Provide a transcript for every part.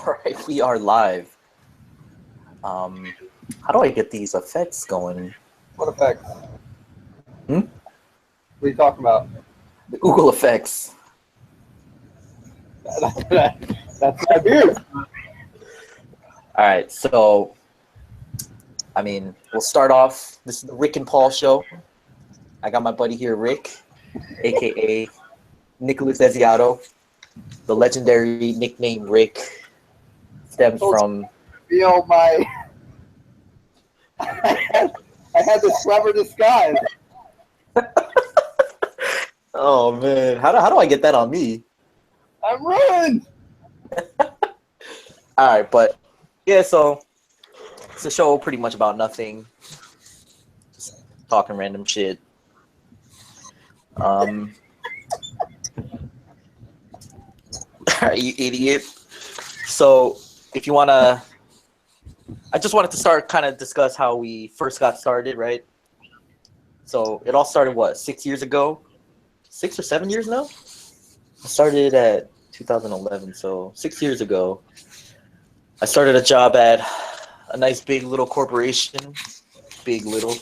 Alright, we are live. How do I get these effects going? What effects? Hmm? What are you talking about? The Google effects. That's my beard. Alright, so, we'll start off. This is the Rick and Paul show. I got my buddy here, Rick, aka Nicholas Desiato. The legendary nickname Rick stems from. Feel my. I had this clever disguise. Oh man, how do I get that on me? I'm ruined. Alright, but yeah, so it's a show pretty much about nothing. Just talking random shit. You idiot. So if you wanna, I just wanted to start kind of discuss how we first got started, right? So it all started what, 6 years ago? 6 or 7 years now? I started at 2011, so 6 years ago. I started a job at a nice big little corporation, big little.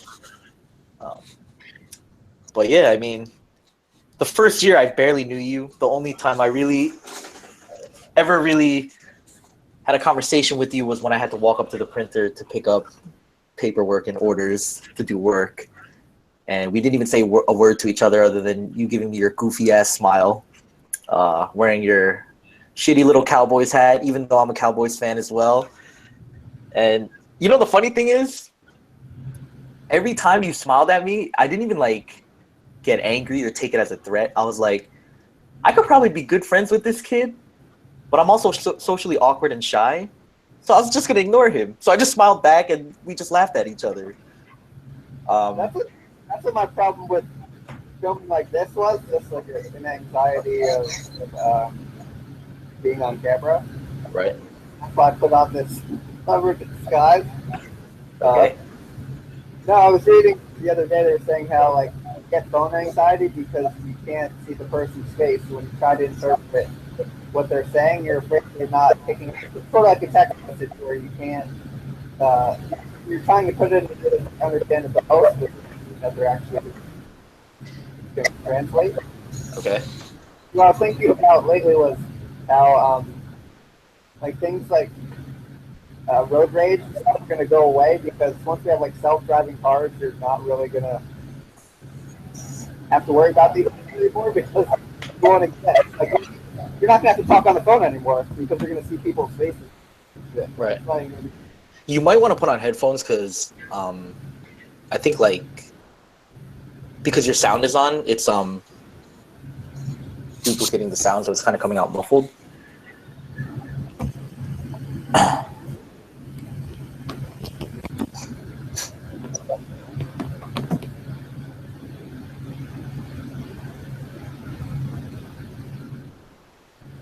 But yeah, the first year I barely knew you. The only time I ever really had a conversation with you was when I had to walk up to the printer to pick up paperwork and orders to do work. And we didn't even say a word to each other other than you giving me your goofy ass smile, wearing your shitty little Cowboys hat, even though I'm a Cowboys fan as well. And you know the funny thing is, every time you smiled at me, I didn't even get angry or take it as a threat. I was like, I could probably be good friends with this kid, but I'm also socially awkward and shy. So I was just gonna ignore him. So I just smiled back and we just laughed at each other. That's what my problem with filming like this was. Just like an anxiety of being on camera. Right. That's why I put on this clever disguise. Okay. No, I was reading the other day. They were saying how you get phone anxiety because you can't see the person's face. When you try to interpret what they're saying, you're afraid they're not picking. It's sort of like a text message where you can't. You're trying to put it into understand the host that they're actually going to translate. Okay. What I was thinking about lately was how things like road rage and stuff are going to go away because once we have self-driving cars, you're not really going to have to worry about these anymore because you want to you're not going to have to talk on the phone anymore because you're going to see people's faces. Right. You might want to put on headphones because I think because your sound is on, it's duplicating the sound, so it's kind of coming out muffled.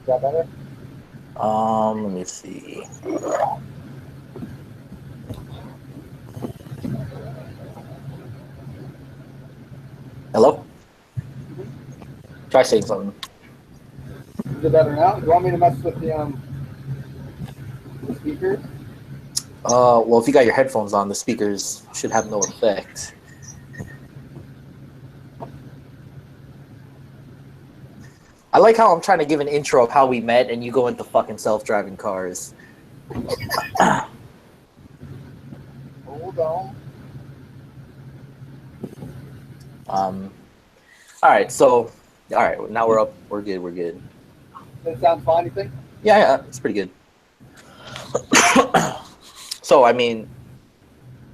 Is that better? Let me see. Hello? Try saying something. Is it better now? Do you want me to mess with the speakers? Well, if you got your headphones on, the speakers should have no effect. I like how I'm trying to give an intro of how we met and you go into fucking self-driving cars. Hold on. Alright, now we're up. We're good. Does it sound fine, you think? Yeah, it's pretty good. So,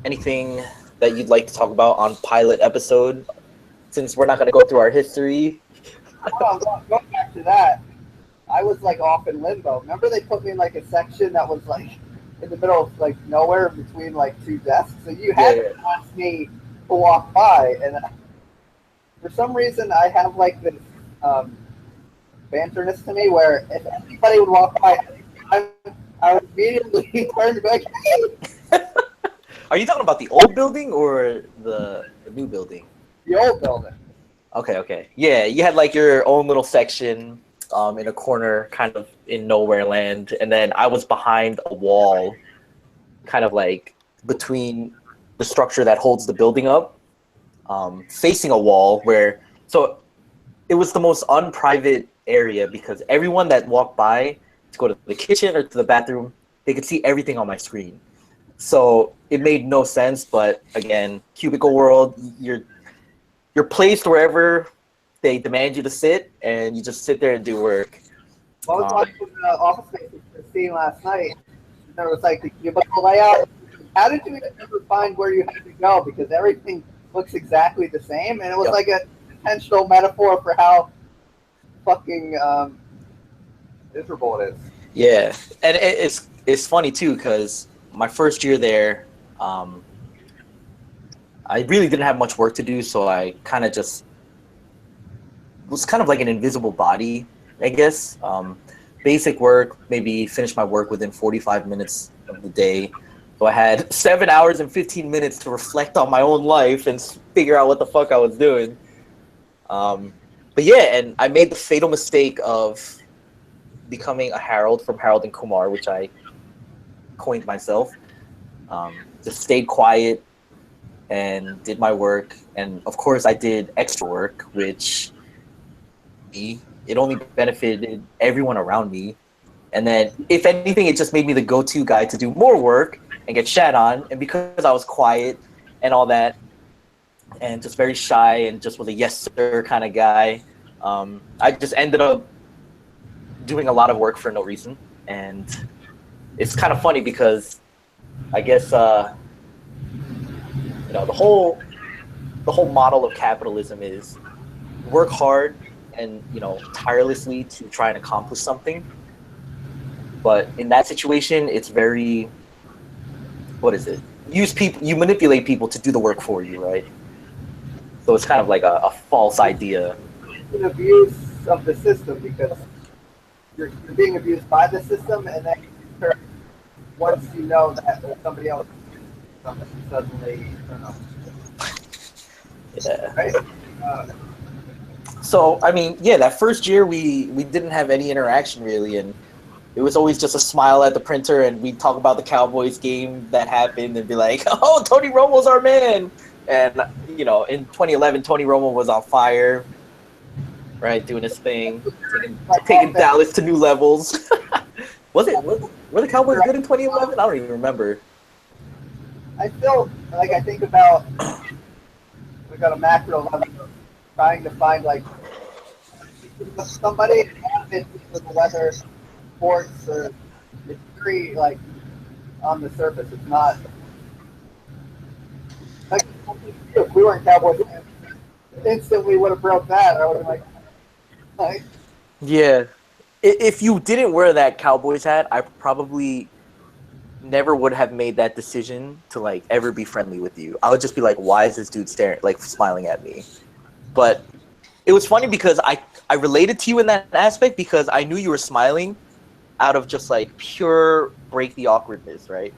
anything that you'd like to talk about on pilot episode? Since we're not going to go through our history. Going back to that, I was off in limbo. Remember they put me in a section that was in the middle of nowhere between two desks? So you had to ask me to walk by, and for some reason I have this banterness to me where if anybody would walk by, I would immediately turn to be like, hey! Are you talking about the old building or the new building? The old building. Okay. Yeah, you had your own little section, in a corner, kind of in nowhere land, and then I was behind a wall, kind of like between the structure that holds the building up, facing a wall where so it was the most unprivate area because everyone that walked by to go to the kitchen or to the bathroom, they could see everything on my screen. So it made no sense, but again, cubicle world, you're placed wherever they demand you to sit, and you just sit there and do work. Well, I was watching Office Space with Christine last night. There was like the cubicle layout. How did you ever find where you had to go? Because everything looks exactly the same, and it was Yep. like an intentional metaphor for how fucking miserable it is. Yeah, and it's funny too because my first year there, I really didn't have much work to do, so I kind of just was kind of like an invisible body, I guess. Basic work, maybe finish my work within 45 minutes of the day. So I had 7 hours and 15 minutes to reflect on my own life and figure out what the fuck I was doing. But yeah, and I made the fatal mistake of becoming a Harold from Harold and Kumar, which I coined myself. Just stayed quiet and did my work. And of course, I did extra work, which it only benefited everyone around me. And then, if anything, it just made me the go-to guy to do more work and get shat on. And because I was quiet and all that, and just very shy and just was a yes sir kind of guy, I just ended up doing a lot of work for no reason. And it's kind of funny because I guess the whole model of capitalism is work hard and tirelessly to try and accomplish something. But in that situation, it's very, what is it? You manipulate people to do the work for you, right? So it's kind of like a false idea. It's an abuse of the system because you're being abused by the system, and then once you know that somebody else is something, suddenly, I don't know. Yeah. Right? So I mean, yeah, that first year we didn't have any interaction really, and it was always just a smile at the printer, and we'd talk about the Cowboys game that happened and be like, "Oh, Tony Romo's our man." And in 2011, Tony Romo was on fire, right, doing his thing, taking Dallas to new levels. Were the Cowboys good in 2011? I don't even remember. I feel like I think about we got a macro level trying to find like somebody with the weather, sports, or it's very like on the surface. It's not like if we weren't Cowboys fans, instantly would have broke that. I would have been like. Yeah. If you didn't wear that Cowboys hat, I probably never would have made that decision to like ever be friendly with you. I would just be like, why is this dude smiling at me? But it was funny because I related to you in that aspect because I knew you were smiling out of just like pure break the awkwardness, right?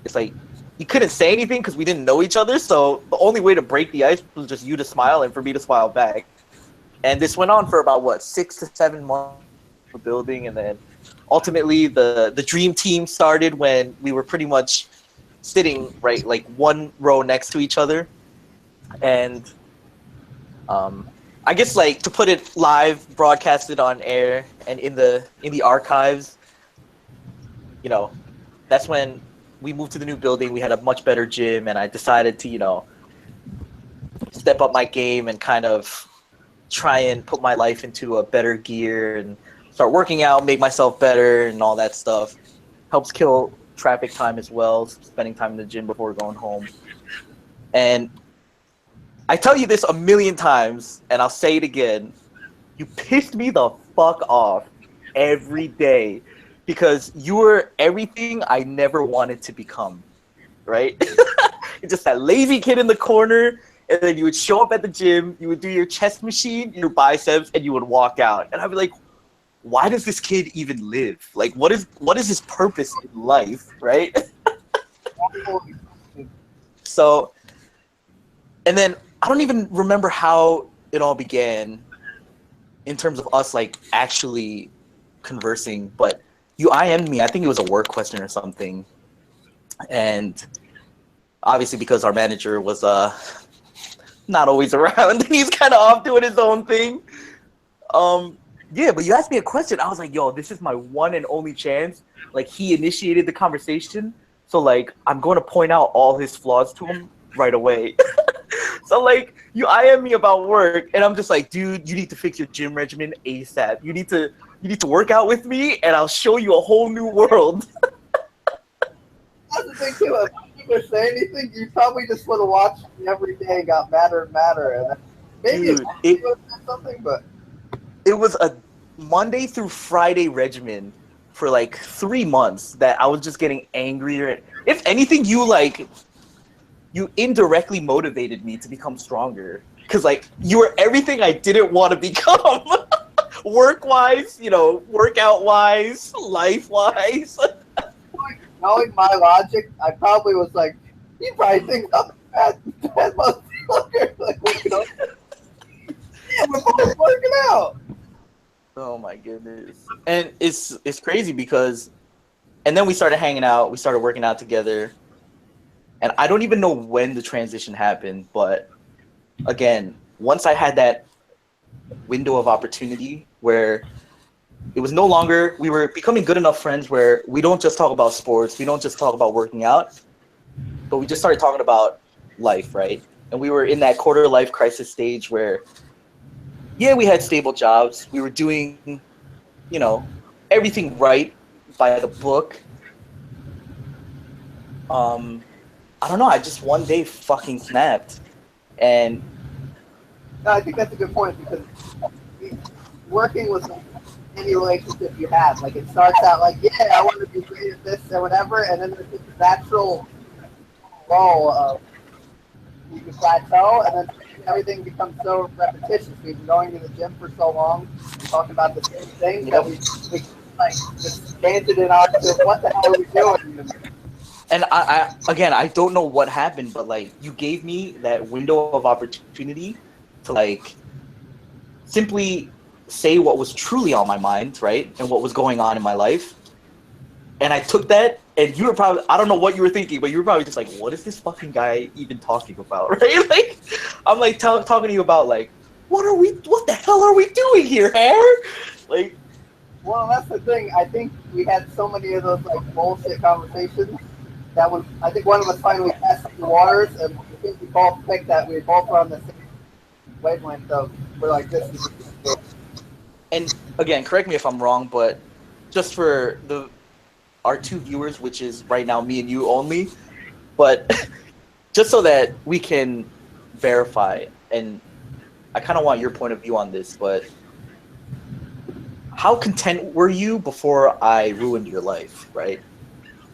It's like you couldn't say anything because we didn't know each other, so the only way to break the ice was just you to smile and for me to smile back. And this went on for about 6 to 7 months of building, and then ultimately the dream team started when we were pretty much sitting right like one row next to each other. And I guess like to put it live, broadcasted on air and in the archives, that's when we moved to the new building. We had a much better gym, and I decided to step up my game and kind of try and put my life into a better gear and start working out, make myself better and all that stuff. Helps kill traffic time as well, spending time in the gym before going home. And I tell you this a million times, and I'll say it again. You pissed me the fuck off every day because you were everything I never wanted to become, right? You're just that lazy kid in the corner, and then you would show up at the gym, you would do your chest machine, your biceps, and you would walk out. And I'd be like, why does this kid even live? Like, what is his purpose in life, right? So, and then I don't even remember how it all began, in terms of us like actually conversing, but you IM'd me. I think it was a work question or something, and obviously because our manager was not always around, he's kind of off doing his own thing. Yeah, but you asked me a question. I was like, yo, this is my one and only chance. Like, he initiated the conversation, so like I'm going to point out all his flaws to him right away. So like you IM me about work, and I'm just like, dude, you need to fix your gym regimen ASAP. You need to work out with me, and I'll show you a whole new world. That's the thing too. If you would say anything, you probably just would have watched me every day and got madder and madder. And then maybe Dude, it would have said something, but it was a Monday through Friday regimen for like 3 months that I was just getting angrier. If anything, you indirectly motivated me to become stronger, because like you were everything I didn't want to become. Work wise, workout wise, life wise. knowing my logic, I probably was like, he probably thinks I'm a bad motherfucker. Like, yeah, we're both working out. Oh my goodness. And it's crazy because, and then we started hanging out, we started working out together, and I don't even know when the transition happened, but again, once I had that window of opportunity where it was no longer, we were becoming good enough friends where we don't just talk about sports, we don't just talk about working out, but we just started talking about life, right? And we were in that quarter life crisis stage where, yeah, we had stable jobs, we were doing, everything right by the book. I don't know, I just one day fucking snapped. And No, I think that's a good point because working with any relationship you have, like it starts out like, yeah, I want to be great at this or whatever, and then there's this natural lull of you can plateau, and then everything becomes so repetitious. We've been going to the gym for so long, talking about the same thing that we like just chanted it on to what the hell are we doing? And I don't know what happened, but like you gave me that window of opportunity to like simply say what was truly on my mind, right? And what was going on in my life. And I took that, and you were probably, I don't know what you were thinking, but you were probably just like, what is this fucking guy even talking about, right? Like, I'm like talking to you about like, what the hell are we doing here, Hair? Like, well, that's the thing. I think we had so many of those like bullshit conversations that was. I think one of us finally tested the waters, and I think we both picked that we both were on the same wavelength of we're like this is. and again, correct me if I'm wrong, but just for our two viewers, which is right now me and you only, but just so that we can verify, and I kind of want your point of view on this, but how content were you before I ruined your life, right?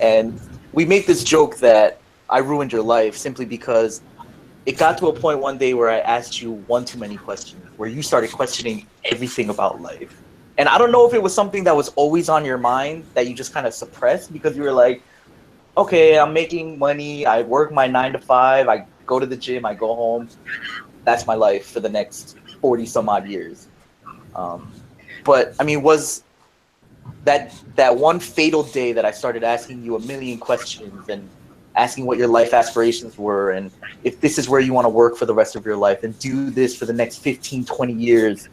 And we make this joke that I ruined your life simply because it got to a point one day where I asked you one too many questions, where you started questioning everything about life. And I don't know if it was something that was always on your mind that you just kind of suppressed because you were like, okay, I'm making money, I work my 9 to 5, I go to the gym, I go home. That's my life for the next 40 some odd years. But I mean, was that one fatal day that I started asking you a million questions and asking what your life aspirations were and if this is where you want to work for the rest of your life and do this for the next 15, 20 years,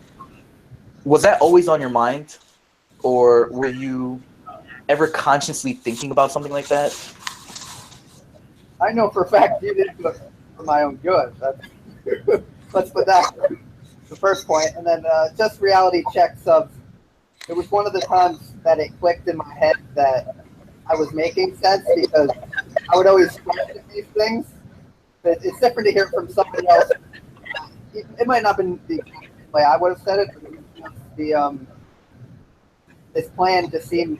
was that always on your mind? Or were you ever consciously thinking about something like that? I know for a fact you did it for my own good. Let's put that the first point, and then just reality checks of. It was one of the times that it clicked in my head that I was making sense because I would always question these things. But it's different to hear it from somebody else. It might not have been the way I would have said it, but this plan just seemed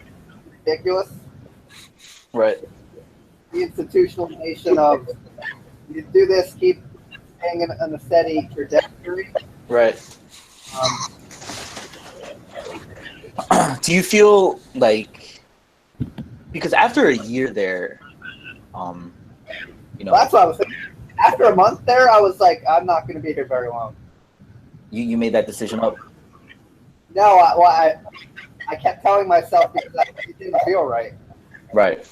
ridiculous. Right. The institutionalization of you do this, keep staying on a steady trajectory. Right. Do you feel like, because after a year there, That's what I was thinking. After a month there, I was like, I'm not going to be here very long. you made that decision up? No, I kept telling myself because it didn't feel right. Right.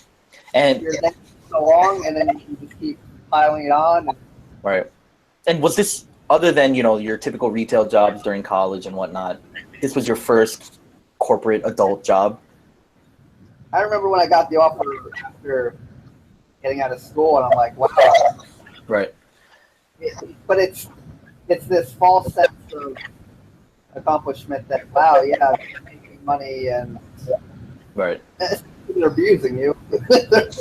And You're there so long, and then you just keep piling it on. And right. And was this other than, you know, your typical retail jobs during college and whatnot? This was your first corporate adult job? I remember when I got the offer after getting out of school, and I'm like, wow. Right. But it's this false sense of accomplishment that wow, yeah, I'm making money and Right. they're abusing you.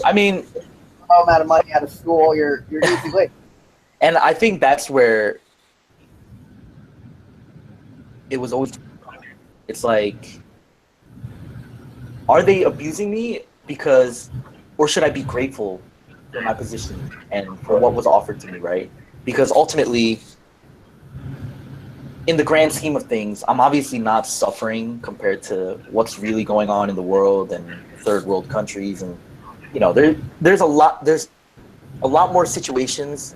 I mean, No amount of money out of school, you're easy lick. and I think that's where it was always, it's like, are they abusing me because, or should I be grateful for my position and for what was offered to me, right? Because ultimately, in the grand scheme of things, I'm obviously not suffering compared to what's really going on in the world and third world countries, and you know, there's a lot more situations,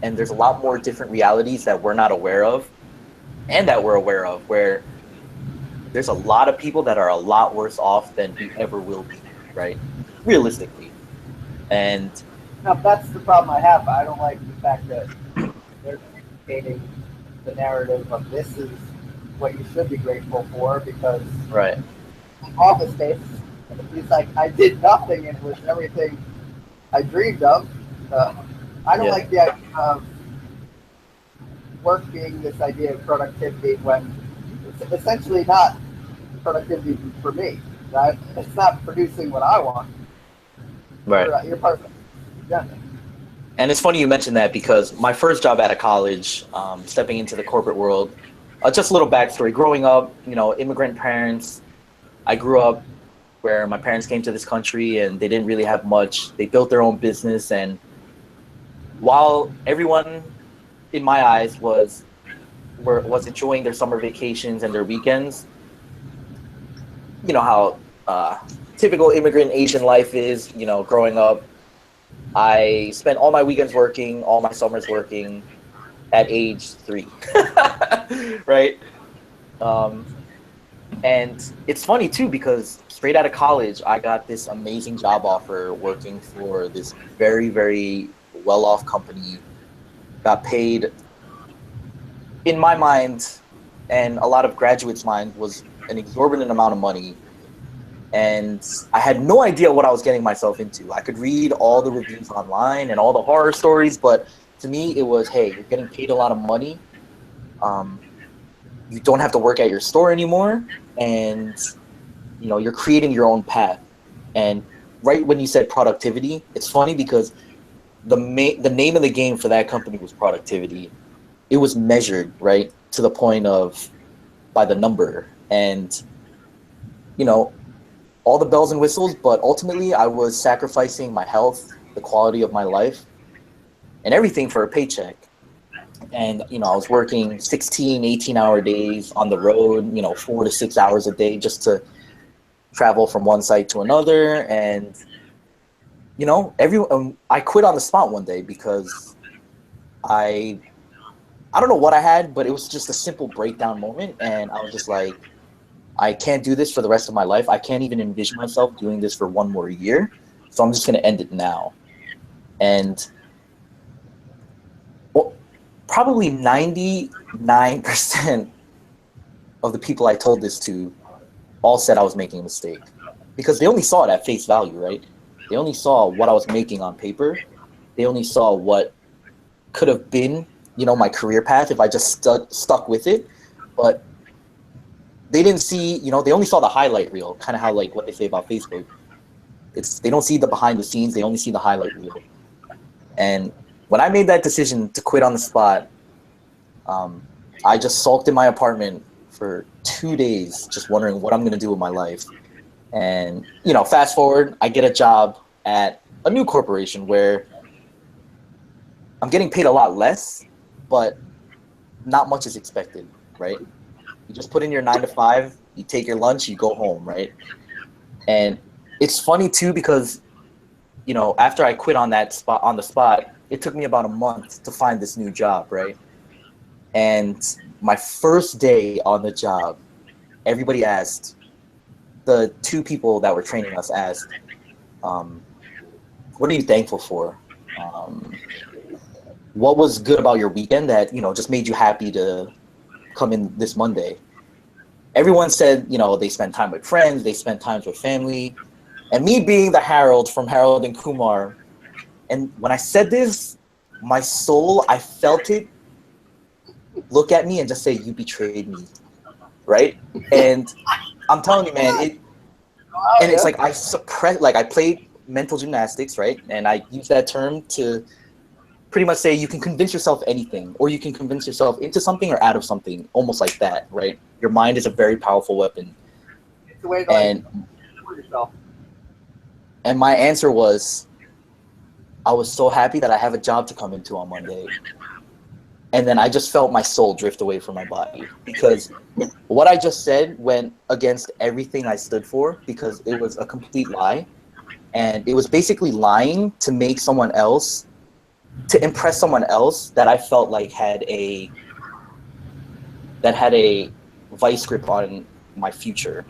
and there's a lot more different realities that we're not aware of, and that we're aware of, where there's a lot of people that are a lot worse off than we ever will be, right? Realistically, and Now that's the problem I have. I don't like the fact that they're communicating the narrative of this is what you should be grateful for because right, office space. He's like, I did nothing and it was everything I dreamed of. Uh, I don't yeah, like the idea of work being this idea of productivity when it's essentially not productivity for me. Right? It's not producing what I want. right. You're part of the agenda. And it's funny you mentioned that because my first job out of college, stepping into the corporate world, just a little backstory. Growing up, you know, immigrant parents, I grew up where my parents came to this country and they didn't really have much. They built their own business. And while everyone in my eyes was enjoying their summer vacations and their weekends, you know how typical immigrant Asian life is, you know, growing up. I spent all my weekends working, all my summers working at age 3, right? Um, and it's funny too because straight out of college, I got this amazing job offer working for this very, very well-off company. Got paid, in my mind, and a lot of graduates' mind, was an exorbitant amount of money, and I had no idea what I was getting myself into. I could read all the reviews online and all the horror stories, but to me, it was, hey, you're getting paid a lot of money. Um, you don't have to work at your store anymore, and you know you're creating your own path. And right when you said productivity, it's funny because the name of the game for that company was productivity. It was measured right to the point of by the number, and you know all the bells and whistles, but ultimately I was sacrificing my health, the quality of my life, and everything for a paycheck. And, you know, I was working 16, 18-hour days on the road, you know, 4 to 6 hours a day just to travel from one site to another. And, you know, I quit on the spot one day because I, I don't know what I had, but it was just a simple breakdown moment. And I was just like, I can't do this for the rest of my life. I can't even envision myself doing this for one more year. So I'm just going to end it now. And well, probably 99% of the people I told this to all said I was making a mistake because they only saw it at face value, right? They only saw what I was making on paper. They only saw what could have been, you know, my career path if I just stuck with it. But they didn't see, you know, they only saw the highlight reel, kind of how like what they say about Facebook. They don't see the behind the scenes, they only see the highlight reel. And when I made that decision to quit on the spot, I just sulked in my apartment for 2 days, just wondering what I'm going to do with my life. And, you know, fast forward, I get a job at a new corporation where I'm getting paid a lot less, but not much is expected, right? You just put in your 9 to 5, you take your lunch, you go home, right? And it's funny too because, you know, after I quit on the spot, it took me about a month to find this new job, right? And my first day on the job, everybody asked, the two people that were training us asked, what are you thankful for? What was good about your weekend that, just made you happy to come in this Monday? Everyone said, they spent time with friends, they spent time with family. And me being the Harold from Harold and Kumar, and when I said this, my soul, I felt it look at me and just say, you betrayed me, right? And I'm telling you, man, and it's like I suppress, like I played mental gymnastics, right? And I use that term to pretty much say you can convince yourself anything, or you can convince yourself into something or out of something, almost like that, right? Your mind is a very powerful weapon. It's a way to like for yourself. And my answer was, I was so happy that I have a job to come into on Monday. And then I just felt my soul drift away from my body, because what I just said went against everything I stood for, because it was a complete lie. And it was basically lying to make someone else, to impress someone else that I felt like had a vice grip on my future.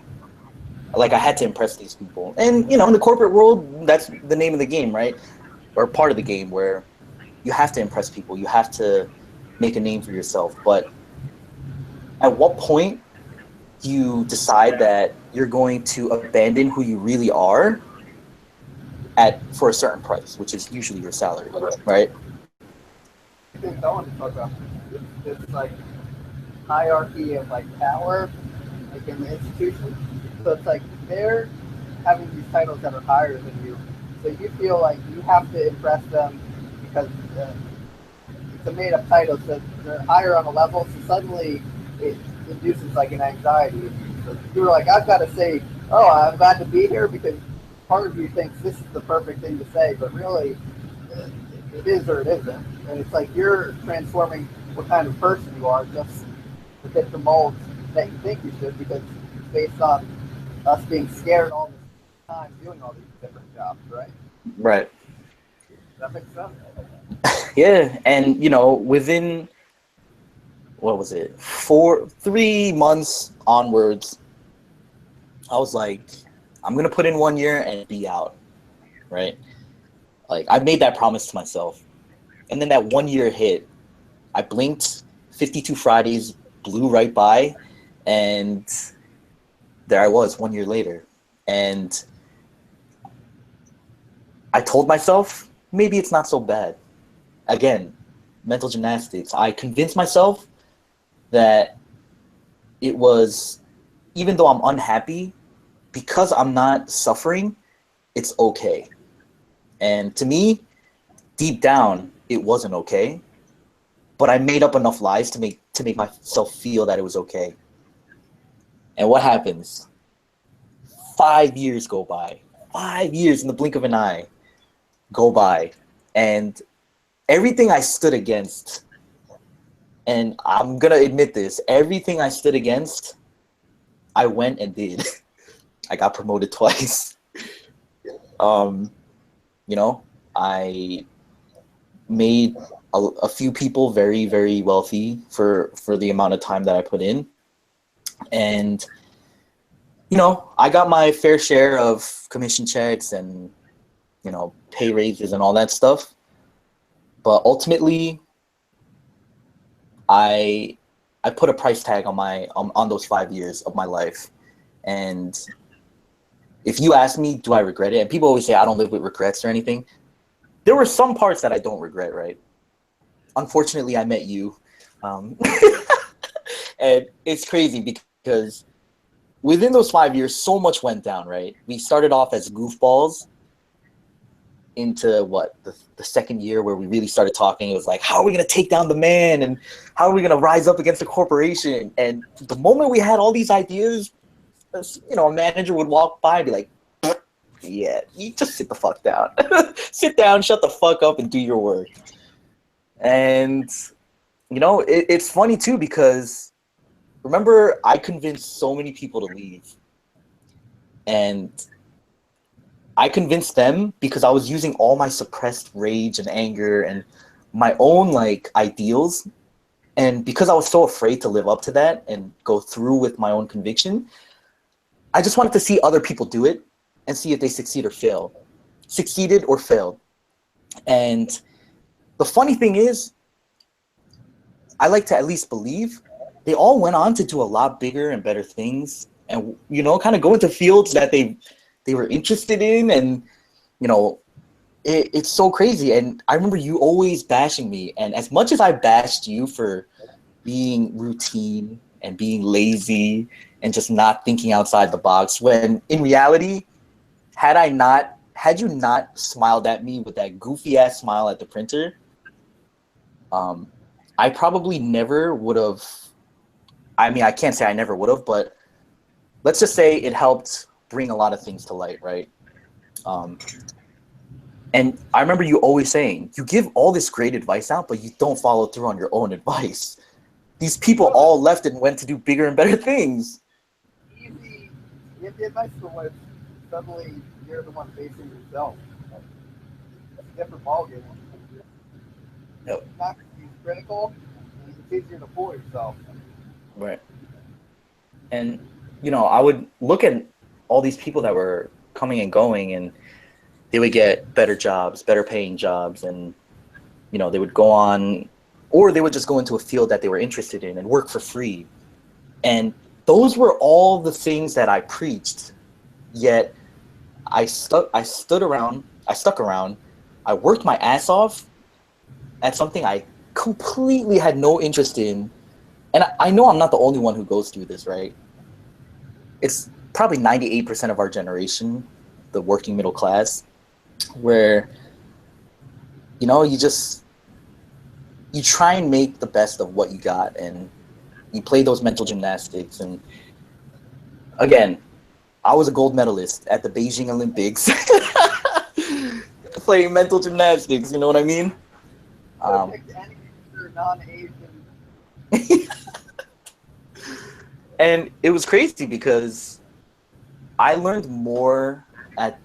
Like I had to impress these people. And, in the corporate world, that's the name of the game, right? Or part of the game, where you have to impress people. You have to make a name for yourself. But at what point do you decide that you're going to abandon who you really are for a certain price, which is usually your salary, right? I think I want to talk about this like hierarchy of like power, like in the institution. So it's like they're having these titles that are higher than you, so you feel like you have to impress them because it's a made-up title, so they're higher on a level. So suddenly it induces like an anxiety. So you're like, I've got to say, oh, I'm glad to be here, because part of you thinks this is the perfect thing to say, but really it is or it isn't. And it's like you're transforming what kind of person you are just to fit the mold that you think you should, because it's based on us being scared all the time doing all these different jobs, right? Right. Does that make sense? Yeah. And, within, what was it, 3 months onwards, I was like, I'm going to put in 1 year and be out, right? Like, I made that promise to myself. And then that 1 year hit. I blinked, 52 Fridays blew right by, and there I was 1 year later. And I told myself, maybe it's not so bad. Again, mental gymnastics. I convinced myself that it was, even though I'm unhappy, because I'm not suffering, it's okay. And to me, deep down, it wasn't okay. But I made up enough lies to make myself feel that it was okay. And what happens? 5 years go by. 5 years in the blink of an eye go by. And everything I stood against, and I'm going to admit this, everything I stood against, I went and did. I got promoted twice. I made a few people very, very wealthy for the amount of time that I put in. And, I got my fair share of commission checks and, pay raises and all that stuff. But ultimately, I put a price tag on those 5 years of my life. And if you ask me, do I regret it? And people always say I don't live with regrets or anything. There were some parts that I don't regret, right? Unfortunately, I met you. And it's crazy because within those 5 years, so much went down, right? We started off as goofballs into the second year where we really started talking. It was like, how are we going to take down the man? And how are we going to rise up against the corporation? And the moment we had all these ideas, a manager would walk by and be like, yeah, you just sit the fuck down. Sit down, shut the fuck up, and do your work. And, it's funny too, because remember, I convinced so many people to leave. And I convinced them because I was using all my suppressed rage and anger and my own ideals. And because I was so afraid to live up to that and go through with my own conviction, I just wanted to see other people do it and see if they succeeded or failed. And the funny thing is, I like to at least believe they all went on to do a lot bigger and better things, and kind of go into fields that they were interested in. And it's so crazy. And I remember you always bashing me, and as much as I bashed you for being routine and being lazy and just not thinking outside the box, when in reality, had you not smiled at me with that goofy ass smile at the printer, I probably never would have. I mean, I can't say I never would have, but let's just say it helped bring a lot of things to light, right? And I remember you always saying, you give all this great advice out, but you don't follow through on your own advice. These people all left and went to do bigger and better things. Easy. If the advice was suddenly you're the one facing yourself. It's a different ballgame. Yep. It's not being critical, and it's easier to fool yourself. Right. And, I would look at all these people that were coming and going, and they would get better jobs, better paying jobs, and, they would go on, or they would just go into a field that they were interested in and work for free. And those were all the things that I preached, yet I stuck around, I worked my ass off at something I completely had no interest in. And I know I'm not the only one who goes through this, right? It's probably 98% of our generation, the working middle class, where, you try and make the best of what you got, and you play those mental gymnastics. And again, I was a gold medalist at the Beijing Olympics playing mental gymnastics, you know what I mean? Non-Asian. And it was crazy because I learned more at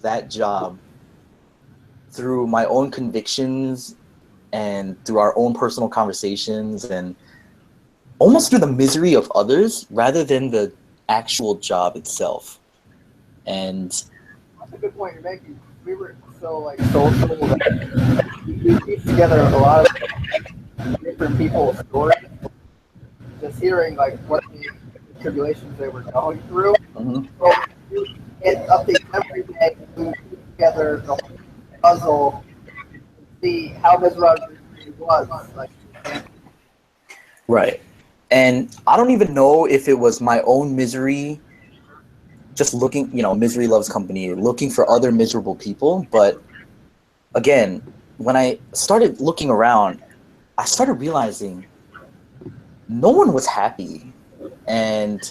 that job through my own convictions and through our own personal conversations and almost through the misery of others rather than the actual job itself. And that's a good point you're making. We were so social that we pieced together a lot of different people's stories. Just hearing what the tribulations they were going through. mm-hmm. So it updates every day. We put together the whole puzzle, see how miserable it was. Right. And I don't even know if it was my own misery, just looking, misery loves company, looking for other miserable people. But again, when I started looking around, I started realizing no one was happy. And,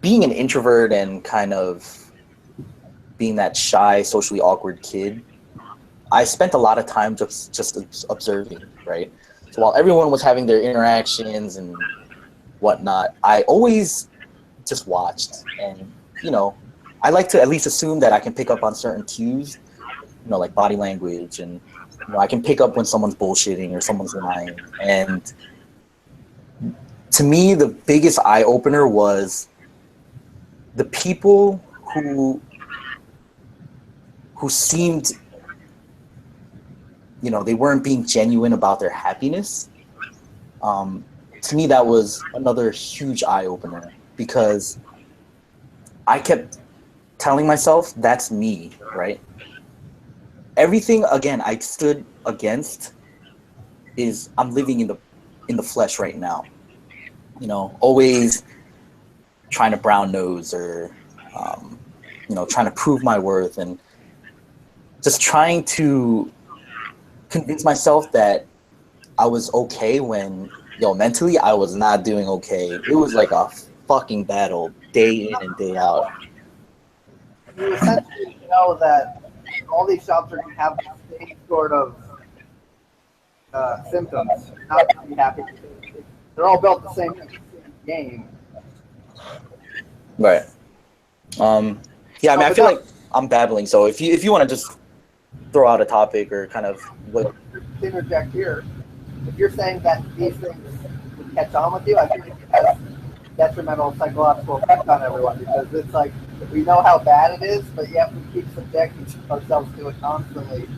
being an introvert and kind of being that shy, socially awkward kid, I spent a lot of time just observing, right? So while everyone was having their interactions and whatnot, I always just watched. And, I like to at least assume that I can pick up on certain cues, like body language, and, I can pick up when someone's bullshitting or someone's lying. And to me, the biggest eye-opener was the people who seemed, they weren't being genuine about their happiness. To me, that was another huge eye-opener because I kept telling myself, that's me, right? Everything, again, I stood against is I'm living in the flesh right now. Always trying to brown nose or, trying to prove my worth and just trying to convince myself that I was okay when, mentally I was not doing okay. It was like a fucking battle day in and day out. You essentially know that all these jobs are going to have the same sort of symptoms. Not to be happy. They're all built the same game. Right. Yeah, I mean, I feel like I'm babbling. So if you want to just throw out a topic or kind of what to interject here, if you're saying that these things would catch on with you, I think it has detrimental psychological effect on everyone because it's like we know how bad it is, but yet we keep subjecting ourselves to it constantly.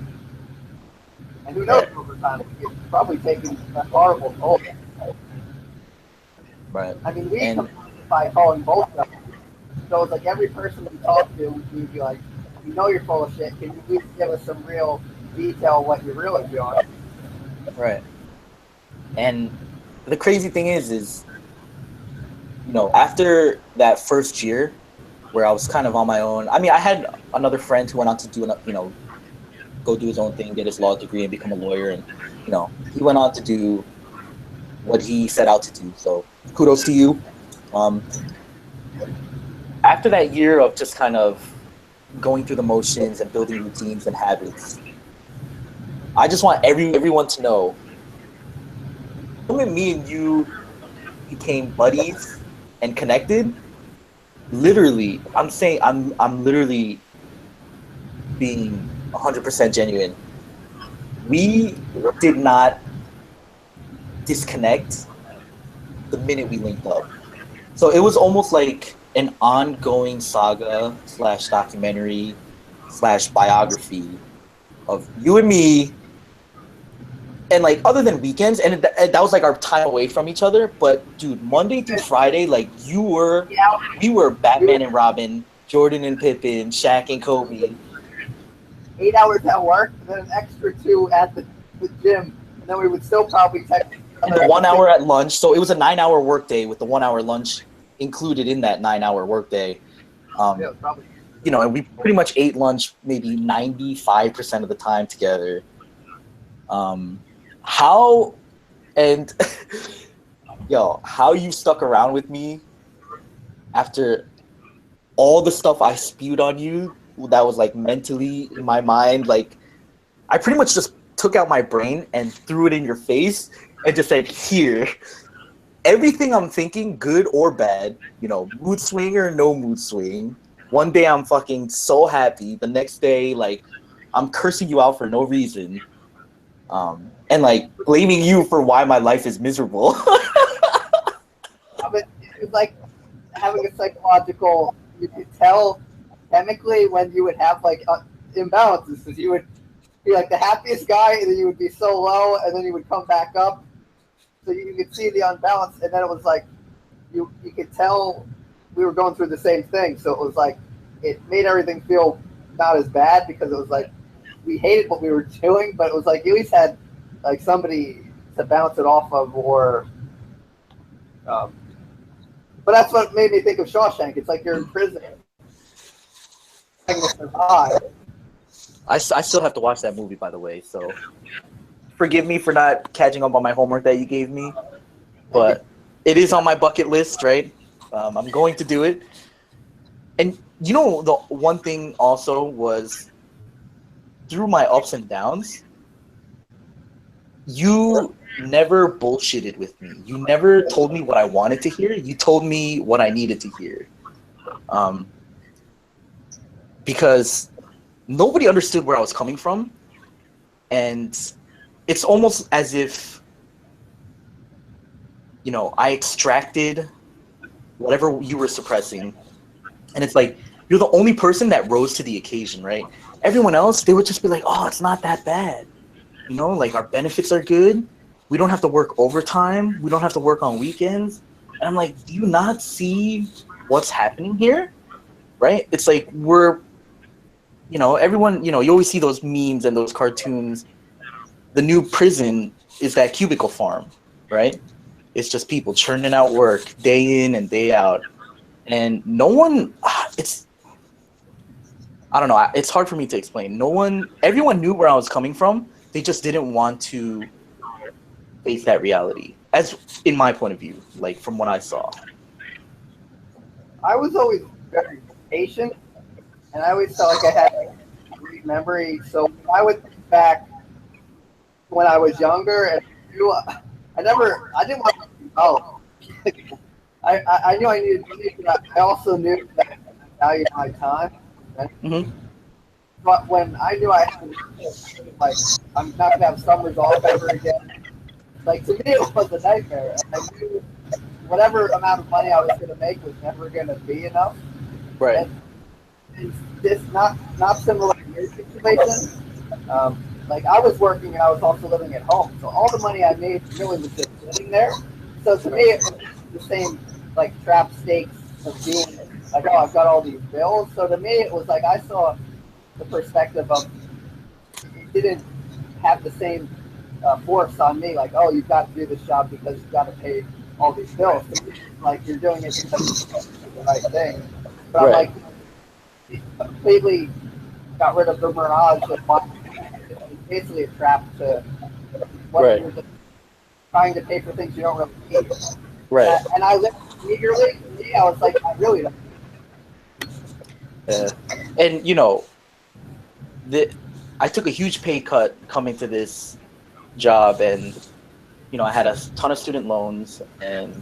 And who knows over time, it's probably taking a horrible toll. Right. I mean, we by calling both of them. So it's like every person we talk to, we'd be like, "We know you're full of shit. Can you please give us some real detail of what you're really doing?" Right. And the crazy thing is, you know, after that first year where I was kind of on my own. I mean, I had another friend who went on to do, you know, go do his own thing, get his law degree, and become a lawyer. And you know, he went on to do what he set out to do. So kudos to you. After that year of just kind of going through the motions and building routines and habits, I just want everyone to know. When me and you became buddies and connected, literally, I'm literally being 100% genuine. We did not disconnect the minute we linked up. So it was almost like an ongoing saga / documentary / biography of you and me. And like other than weekends, and that was like our time away from each other. But dude, Monday through Friday, like we were Batman and Robin, Jordan and Pippen, Shaq and Kobe. 8 hours at work, and then an extra 2 at the gym, and then we would still probably text. And 1 hour at lunch, so it was a 9-hour workday with the 1 hour lunch included in that 9-hour workday. Yeah, probably. You know, and we pretty much ate lunch maybe 95% of the time together. How you stuck around with me after all the stuff I spewed on you that was like mentally in my mind, like I pretty much just took out my brain and threw it in your face and just said, here, everything I'm thinking, good or bad, you know, mood swing or no mood swing. One day I'm fucking so happy. The next day, like, I'm cursing you out for no reason. And like blaming you for why my life is miserable. But it's like having a psychological, you could tell chemically when you would have like imbalances, because you would be like the happiest guy and then you would be so low and then you would come back up. So you could see the unbalance, and then it was like you could tell we were going through the same thing. So it was like it made everything feel not as bad because it was like we hated what we were doing, but it was like you at least had like somebody to bounce it off of, or but that's what made me think of Shawshank. It's like you're in prison. I still have to watch that movie, by the way, so forgive me for not catching up on my homework that you gave me, but it is on my bucket list, right? I'm going to do it. And you know, the one thing also was through my ups and downs, you never bullshitted with me. You never told me what I wanted to hear. You told me what I needed to hear. Because nobody understood where I was coming from. And it's almost as if, you know, I extracted whatever you were suppressing. And it's like, you're the only person that rose to the occasion, right? Everyone else, they would just be like, oh, it's not that bad. You know, like our benefits are good. We don't have to work overtime. We don't have to work on weekends. And I'm like, do you not see what's happening here? Right? It's like we're, you know, everyone, you know, you always see those memes and those cartoons. The new prison is that cubicle farm, right? It's just people churning out work day in and day out. And no one, I don't know, it's hard for me to explain. Everyone knew where I was coming from. They just didn't want to face that reality, as in my point of view, like from what I saw. I was always very patient, and I always felt like I had a great memory. So when I would think back when I was younger, and I didn't want to be I knew I needed to, but I also knew that I valued my time. Mm-hmm. But when I knew I had, like, I'm not gonna have summers off ever again. Like to me, it was a nightmare. And I knew whatever amount of money I was gonna make was never gonna be enough. Right. And this not similar to your situation. Like I was working and I was also living at home, so all the money I made really was just sitting there. So to me, it was the same like trap stakes of being like, oh, I've got all these bills. So to me, it was like I saw the perspective of it didn't have the same force on me. Like, oh, you've got to do this job because you've got to pay all these bills. To me, like you're doing it because it's the right thing. But Right. I'm like completely got rid of the mirage of money. It's basically a trap to what Right. you're just trying to pay for things you don't really need. Right. And I lived eagerly. To me, I was like, I really don't. Yeah. And you know, I took a huge pay cut coming to this job, and you know, I had a ton of student loans, and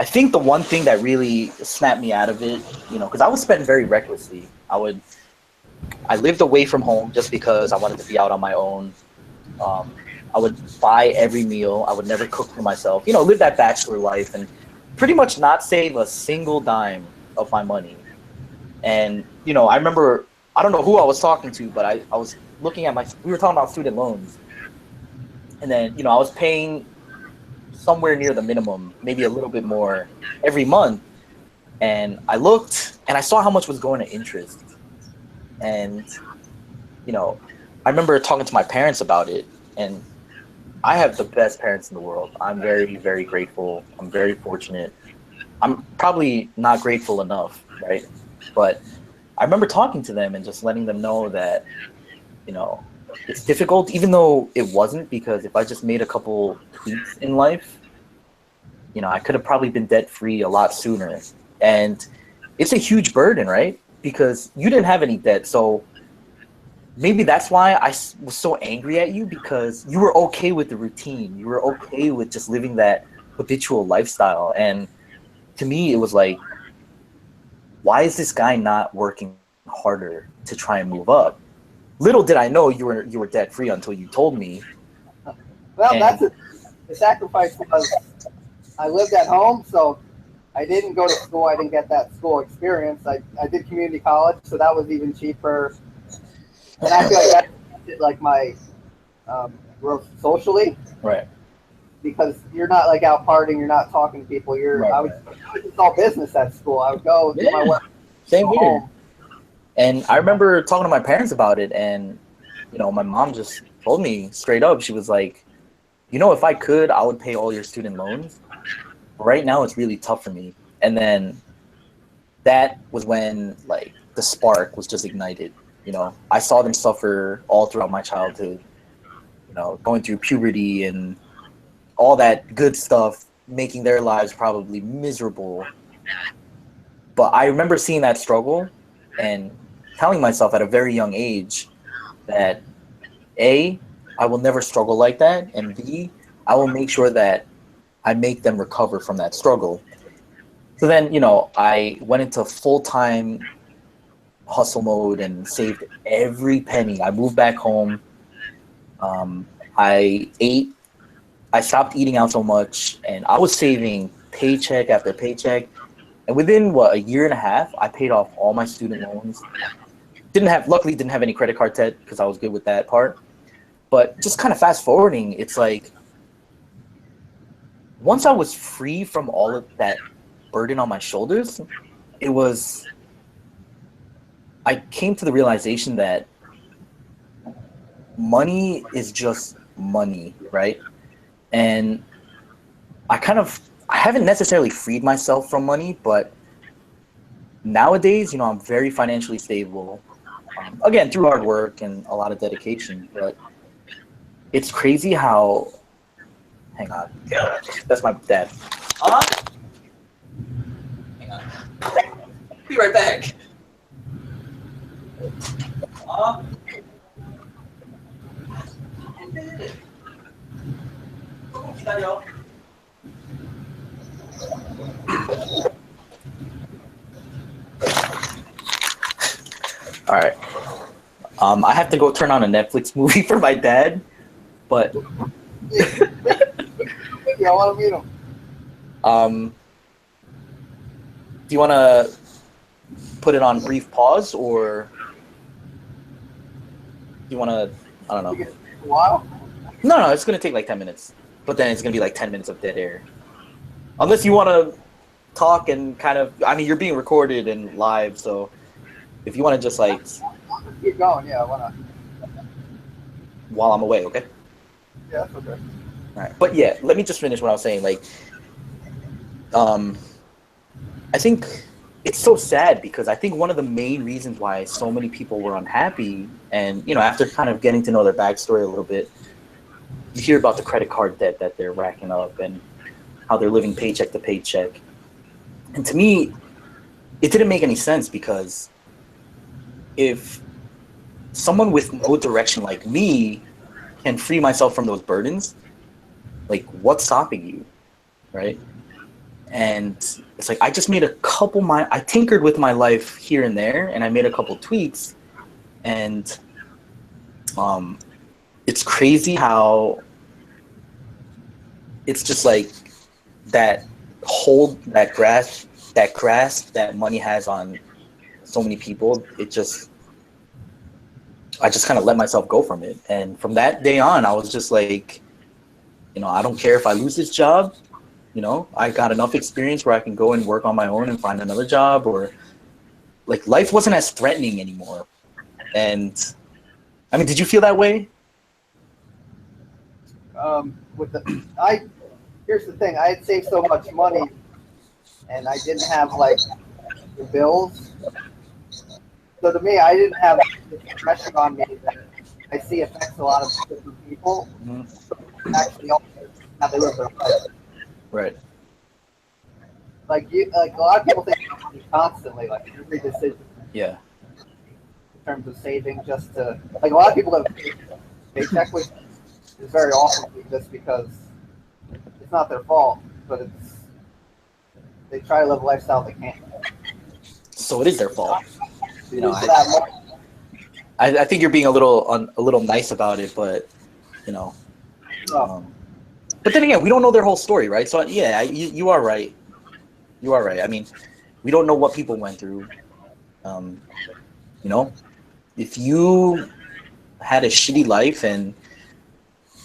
I think the one thing that really snapped me out of it, you know, because I was spending very recklessly. I lived away from home just because I wanted to be out on my own. I would buy every meal. I would never cook for myself. You know, live that bachelor life and pretty much not save a single dime of my money. And you know, I remember I don't know who I was talking to, but I was looking at we were talking about student loans, and then you know I was paying somewhere near the minimum, maybe a little bit more every month. And I looked and I saw how much was going to interest. And, you know, I remember talking to my parents about it. And I have the best parents in the world. I'm very, very grateful. I'm very fortunate. I'm probably not grateful enough, right? But I remember talking to them and just letting them know that, you know, it's difficult, even though it wasn't, because if I just made a couple tweaks in life, you know, I could have probably been debt free a lot sooner. And it's a huge burden, right? Because you didn't have any debt. So maybe that's why was so angry at you, because you were okay with the routine. You were okay with just living that habitual lifestyle. And to me, it was like, why is this guy not working harder to try and move up? Little did I know you were debt free until you told me. Well, And the sacrifice was I lived at home, so I didn't go to school. I didn't get that school experience. I did community college, so that was even cheaper. And I feel like that did like my growth socially, right, because you're not like out partying, you're not talking to people. right, I was it's all business at school. I would go do my yeah, work, same go here. home. And I remember talking to my parents about it, and you know, my mom just told me straight up. She was like, "You know, if I could, I would pay all your student loans. But right now, it's really tough for me." And then that was when like the spark was just ignited. You know, I saw them suffer all throughout my childhood. You know, going through puberty and all that good stuff, making their lives probably miserable. But I remember seeing that struggle and telling myself at a very young age that A, I will never struggle like that, and B, I will make sure that I make them recover from that struggle. So then, you know, I went into full-time hustle mode and saved every penny. I moved back home. I ate. I stopped eating out so much, and I was saving paycheck after paycheck. And within a year and a half, I paid off all my student loans. Luckily didn't have any credit card debt because I was good with that part. But just kind of fast forwarding, it's like once I was free from all of that burden on my shoulders, I came to the realization that money is just money, right? And I haven't necessarily freed myself from money, but nowadays, you know, I'm very financially stable. Again, through hard work and a lot of dedication, but it's crazy how, hang on, that's my dad. Hang on. Be right back. All right. I have to go turn on a Netflix movie for my dad, but Yeah, I want to meet him. Do you want to put it on brief pause, or do you want to? I don't know. You get a while. No, it's gonna take like 10 minutes, but then it's gonna be like 10 minutes of dead air. Unless you want to talk and kind of, I mean, you're being recorded and live, so if you want to just like Keep going. Yeah, why not? while I'm away, okay? Yeah, that's okay. All right, but yeah, let me just finish what I was saying. Like, I think it's so sad because I think one of the main reasons why so many people were unhappy, and you know, after kind of getting to know their backstory a little bit, you hear about the credit card debt that they're racking up and how they're living paycheck to paycheck. And to me, it didn't make any sense because if someone with no direction like me can free myself from those burdens, like what's stopping you, right? And it's like I just made I tinkered with my life here and there, and I made a couple tweaks, and it's crazy how it's just like that grasp that money has on so many people. I just kind of let myself go from it, and from that day on, I was just like, you know, I don't care if I lose this job. You know, I got enough experience where I can go and work on my own and find another job, or like life wasn't as threatening anymore. And I mean, did you feel that way? Here's the thing. I had saved so much money, and I didn't have like the bills. So to me, I didn't have the pressure on me that I see affects a lot of different people. Mm-hmm. Actually, also how they live their life. Right. Like a lot of people think about money constantly, like every decision Yeah. in terms of saving, just to like a lot of people have paycheck, which is very awful just because it's not their fault, but they try to live a lifestyle they can't. So it is their fault. You know, That I think you're being a little nice about it, but you know. But then again, we don't know their whole story, right? So yeah, you are right. You are right. I mean, we don't know what people went through. You know, if you had a shitty life and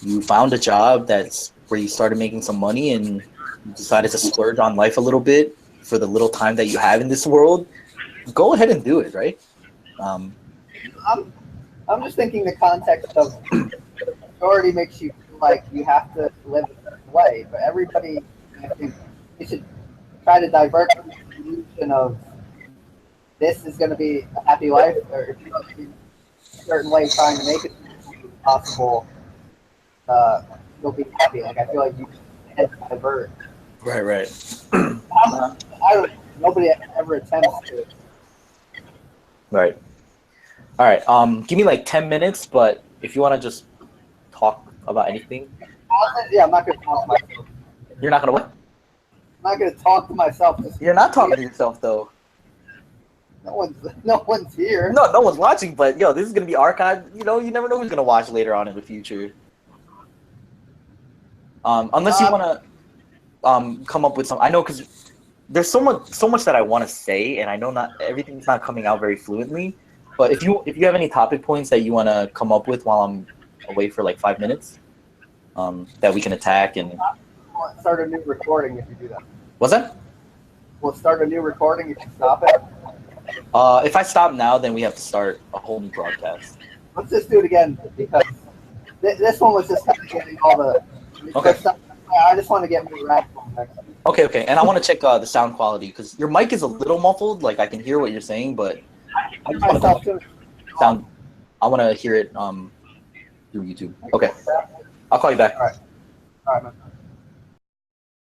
you found a job that's where you started making some money and you decided to splurge on life a little bit for the little time that you have in this world, go ahead and do it, right? I'm just thinking the context of majority makes you feel like you have to live a certain way, but everybody, I think, you should try to divert from the illusion of this is going to be a happy life, or if you look in a certain way trying to make it possible, you'll be happy. Like I feel like you should divert. Right. Nobody ever attempts to. Right. All right. Give me like 10 minutes, but if you want to just talk about anything. Yeah, I'm not going to talk to myself. You're not going to what? I'm not going to talk to myself. You're not talking to yourself, though. No one's here. No one's watching, but yo, this is going to be archived. You know, you never know who's going to watch later on in the future. Unless you want to come up with some. I know, because there's so much that I want to say, and I know not everything's not coming out very fluently. But if you have any topic points that you want to come up with while I'm away for like 5 minutes, that we can attack and. We'll start a new recording if you do that. What's that? We'll start a new recording if you stop it. If I stop now, then we have to start a whole new broadcast. Let's just do it again because this one was just kind of getting all the. Okay. Stuff. I just want to get more radical next week. Okay, and I want to check the sound quality because your mic is a little muffled. Like I can hear what you're saying, but I just want to sound. I want to hear it through YouTube. Okay, I'll call you back. All right, man.